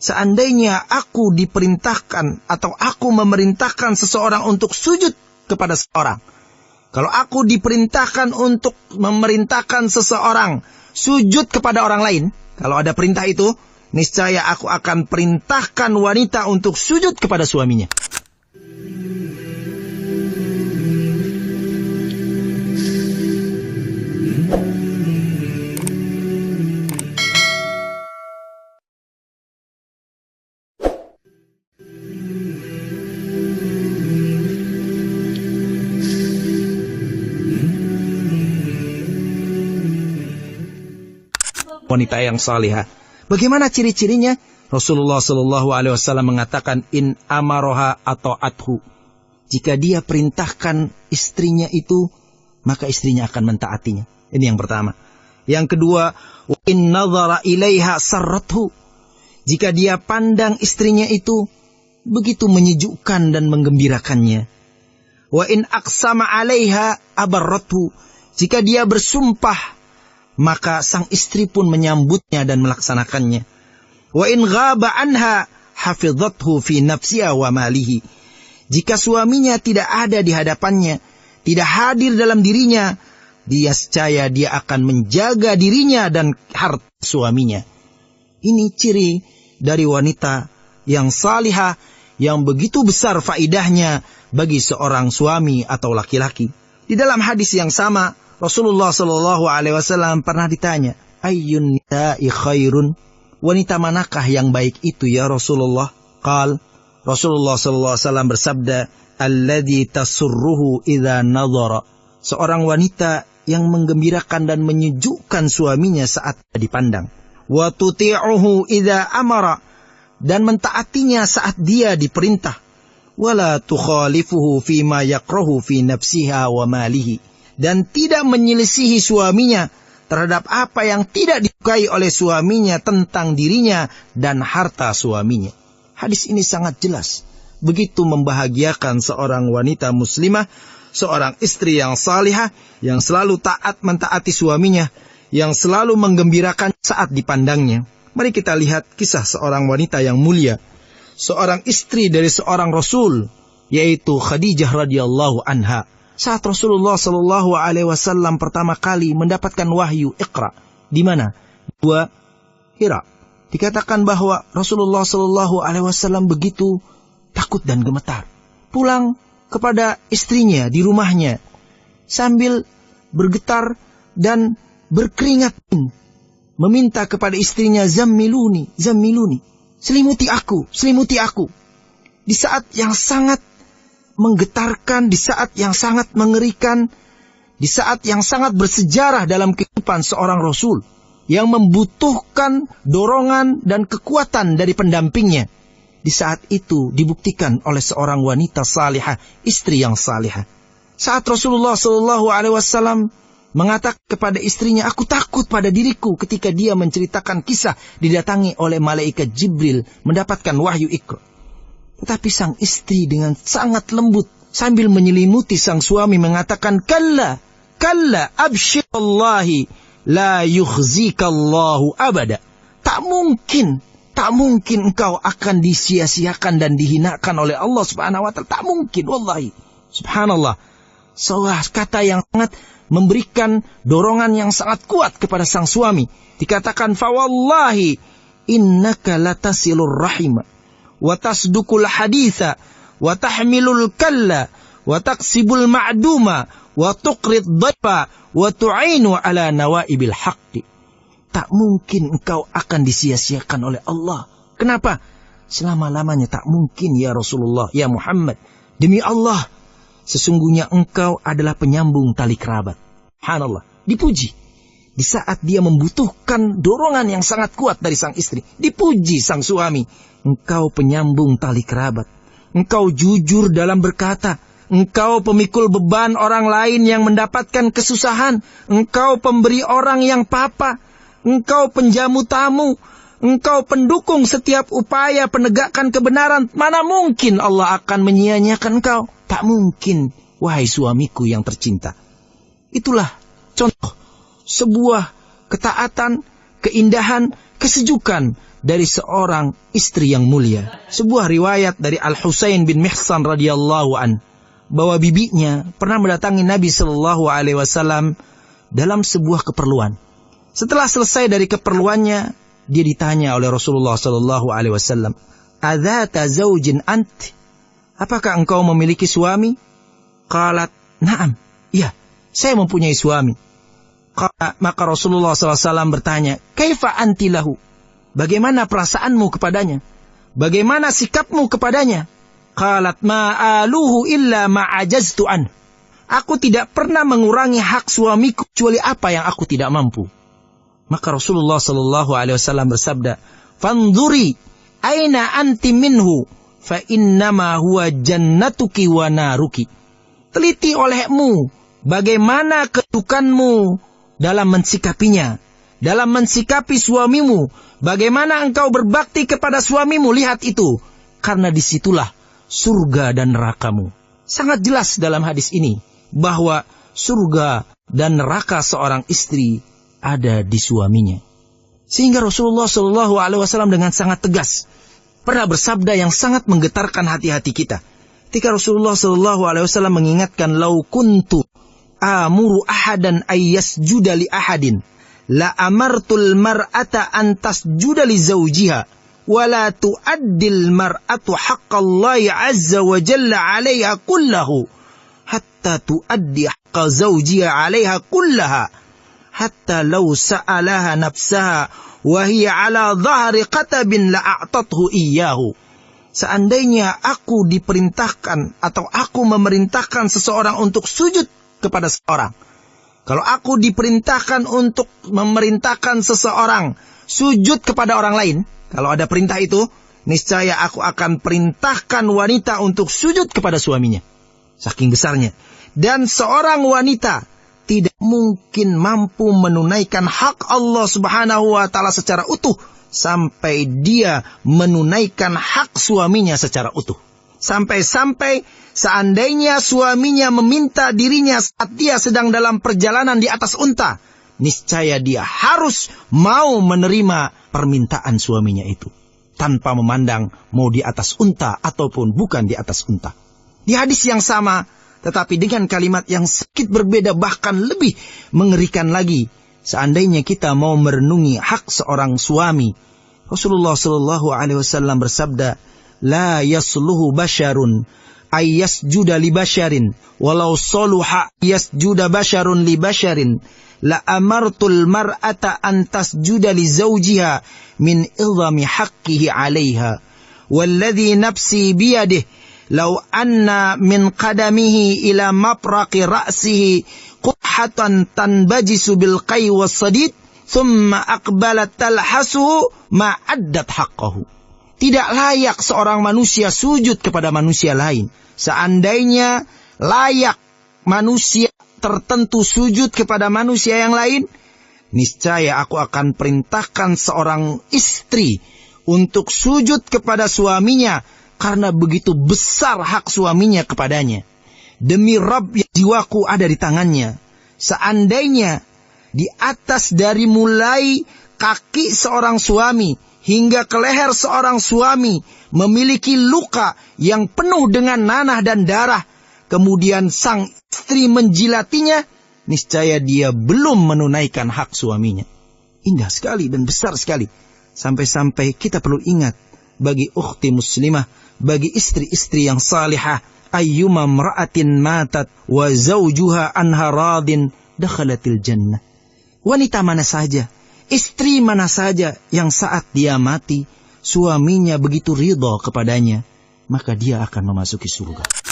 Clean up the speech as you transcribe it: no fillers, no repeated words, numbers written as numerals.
Seandainya aku diperintahkan atau aku memerintahkan seseorang untuk sujud kepada seseorang. Kalau aku diperintahkan untuk memerintahkan seseorang sujud kepada orang lain, kalau ada perintah itu, niscaya aku akan perintahkan wanita untuk sujud kepada suaminya. Wanita yang salihah. Bagaimana ciri-cirinya? Rasulullah SAW mengatakan, in amaroha atau athu. Jika dia perintahkan istrinya itu, maka istrinya akan mentaatinya. Ini yang pertama. Yang kedua, wa in nazara ilaiha sarrathu. Jika dia pandang istrinya itu, begitu menyejukkan dan menggembirakannya. Wa in aqsama alaiha abarrathu. Jika dia bersumpah, maka sang istri pun menyambutnya dan melaksanakannya. Wa in ghaba anha hafizathu fi nafsiha wa malihi. Jika suaminya tidak ada di hadapannya, tidak hadir dalam dirinya, dia percaya dia akan menjaga dirinya dan harta suaminya. Ini ciri dari wanita yang salihah, yang begitu besar faidahnya bagi seorang suami atau laki-laki. Di dalam hadis yang sama, Rasulullah SAW pernah ditanya, ayyun nisa'i khairun? Wanita manakah yang baik itu ya Rasulullah? Rasulullah SAW bersabda, alladhi tasurruhu idza nadhara. Seorang wanita yang menggembirakan dan menyejukkan suaminya saat dipandang. Wa tuti'uhu idza amara. Dan mentaatinya saat dia diperintah. Wala tukhalifuhu fima yakrahu fi nafsiha wa malihi. Dan tidak menyelisihi suaminya terhadap apa yang tidak disukai oleh suaminya tentang dirinya dan harta suaminya. Hadis ini sangat jelas. Begitu membahagiakan seorang wanita muslimah, seorang istri yang salihah, yang selalu taat mentaati suaminya, yang selalu menggembirakan saat dipandangnya. Mari kita lihat kisah seorang wanita yang mulia, seorang istri dari seorang Rasul, yaitu Khadijah radhiyallahu anha. Saat Rasulullah SAW pertama kali mendapatkan wahyu Iqra, di mana? Gua Hira. Dikatakan bahwa Rasulullah SAW begitu takut dan gemetar. Pulang kepada istrinya di rumahnya sambil bergetar dan berkeringat, meminta kepada istrinya, zammiluni, zammiluni, selimuti aku, selimuti aku. Di saat yang sangat menggetarkan, di saat yang sangat mengerikan, di saat yang sangat bersejarah dalam kehidupan seorang Rasul yang membutuhkan dorongan dan kekuatan dari pendampingnya. Di saat itu dibuktikan oleh seorang wanita salihah, istri yang salihah. Saat Rasulullah SAW mengatakan kepada istrinya, aku takut pada diriku, ketika dia menceritakan kisah didatangi oleh malaikat Jibril mendapatkan wahyu Iqra. Tetapi sang istri dengan sangat lembut sambil menyelimuti sang suami mengatakan, kalla, kalla, absyirullahi, la yukhzikallahu abada. Tak mungkin engkau akan disia-siakan dan dihinakan oleh Allah Subhanahu wa ta'ala. Tak mungkin, wallahi. Subhanallah. Sebuah kata yang sangat memberikan dorongan yang sangat kuat kepada sang suami. Dikatakan, fa wallahi innaka latasilur rahima wa tasdukul haditha wa tahmilul kalla wa taksibul ma'duma wa tuqrid dhaifa wa tu'inu ala nawaibil haqqi. Tak mungkin engkau akan disia-siakan oleh Allah. Kenapa? Selama-lamanya tak mungkin ya Rasulullah, ya Muhammad. Demi Allah, sesungguhnya engkau adalah penyambung tali kerabat. Subhanallah, dipuji. Di saat dia membutuhkan dorongan yang sangat kuat dari sang istri, dipuji sang suami. Engkau penyambung tali kerabat. Engkau jujur dalam berkata. Engkau pemikul beban orang lain yang mendapatkan kesusahan. Engkau pemberi orang yang papa. Engkau penjamu tamu. Engkau pendukung setiap upaya penegakkan kebenaran. Mana mungkin Allah akan menyia-nyiakan engkau? Tak mungkin, wahai suamiku yang tercinta. Itulah contoh sebuah ketaatan, keindahan, kesejukan dari seorang istri yang mulia. Sebuah riwayat dari Al-Husain bin Mihsan radhiyallahu an, bahwa bibinya pernah mendatangi Nabi sallallahu alaihi wasallam dalam sebuah keperluan. Setelah selesai dari keperluannya, dia ditanya oleh Rasulullah sallallahu alaihi wasallam, "Adzata zaujin anti?" Apakah engkau memiliki suami? Qalat, "Na'am." Ya, saya mempunyai suami. Maka Rasulullah SAW bertanya, "Kaifa anti lahu?" Bagaimana perasaanmu kepadanya? Bagaimana sikapmu kepadanya? Qalat, "Ma'aluhu illa ma'ajaztu an." Aku tidak pernah mengurangi hak suamiku kecuali apa yang aku tidak mampu. Maka Rasulullah SAW bersabda, "Fanzuri aina anti minhu fa innama huwa jannatuki wa naruki." Teliti olehmu bagaimana kedudukanmu dalam mensikapinya, dalam mensikapi suamimu. Bagaimana engkau berbakti kepada suamimu, lihat itu. Karena disitulah surga dan nerakamu. Sangat jelas dalam hadis ini bahwa surga dan neraka seorang istri ada di suaminya. Sehingga Rasulullah SAW dengan sangat tegas pernah bersabda yang sangat menggetarkan hati-hati kita. Ketika Rasulullah SAW mengingatkan, "Lau kuntu amuru ahadan ayyasjuda li ahadin, la amartul mar'ata an tasjuda li zawjiha. Wala tu'addil mar'atu haqqallahi azza wa jalla 'alaiha kullahu hatta tu'addi haqqa zawjiha 'alaiha kullaha hatta law sa'alaha nafsaha wa hiya 'ala dhahri qatabin la'a'tathu iyyahu." Seandainya aku diperintahkan atau aku memerintahkan seseorang untuk sujud kepada seseorang, kalau aku diperintahkan untuk memerintahkan seseorang sujud kepada orang lain, kalau ada perintah itu, niscaya aku akan perintahkan wanita untuk sujud kepada suaminya. Saking besarnya. Dan seorang wanita tidak mungkin mampu menunaikan hak Allah Subhanahu wa ta'ala secara utuh sampai dia menunaikan hak suaminya secara utuh. Sampai-sampai seandainya suaminya meminta dirinya saat dia sedang dalam perjalanan di atas unta, niscaya dia harus mau menerima permintaan suaminya itu, tanpa memandang mau di atas unta ataupun bukan di atas unta. Di hadis yang sama, tetapi dengan kalimat yang sedikit berbeda, bahkan lebih mengerikan lagi, seandainya kita mau merenungi hak seorang suami, Rasulullah SAW bersabda, "La yasluhu basyarun ayyasjuda li basyarin, walau saluha yasjuda basyarun li basyarin. La amartul mar'ata an tasjuda li zawjiha min idhami haqqihi 'alayha. Walladhi nafsi biyadihi law anna min qadamihi ila mapraqi ra'sihi quthatan tanbajisu bil qay was sadid thumma aqbalat talhasuhu ma addat haqqahu." Tidak layak seorang manusia sujud kepada manusia lain. Seandainya layak manusia tertentu sujud kepada manusia yang lain, niscaya aku akan perintahkan seorang istri untuk sujud kepada suaminya karena begitu besar hak suaminya kepadanya. Demi Rabb yang jiwaku ada di tangannya, seandainya di atas dari mulai kaki seorang suami hingga ke leher seorang suami memiliki luka yang penuh dengan nanah dan darah, kemudian sang istri menjilatinya, niscaya dia belum menunaikan hak suaminya. Indah sekali dan besar sekali. Sampai-sampai kita perlu ingat, bagi ukhti muslimah, bagi istri-istri yang salihah, ayyuma mra'atin matat wa zawjuha anha radin dakhalatil jannah. Wanita mana saja, istri mana saja yang saat dia mati, suaminya begitu ridha kepadanya, maka dia akan memasuki surga.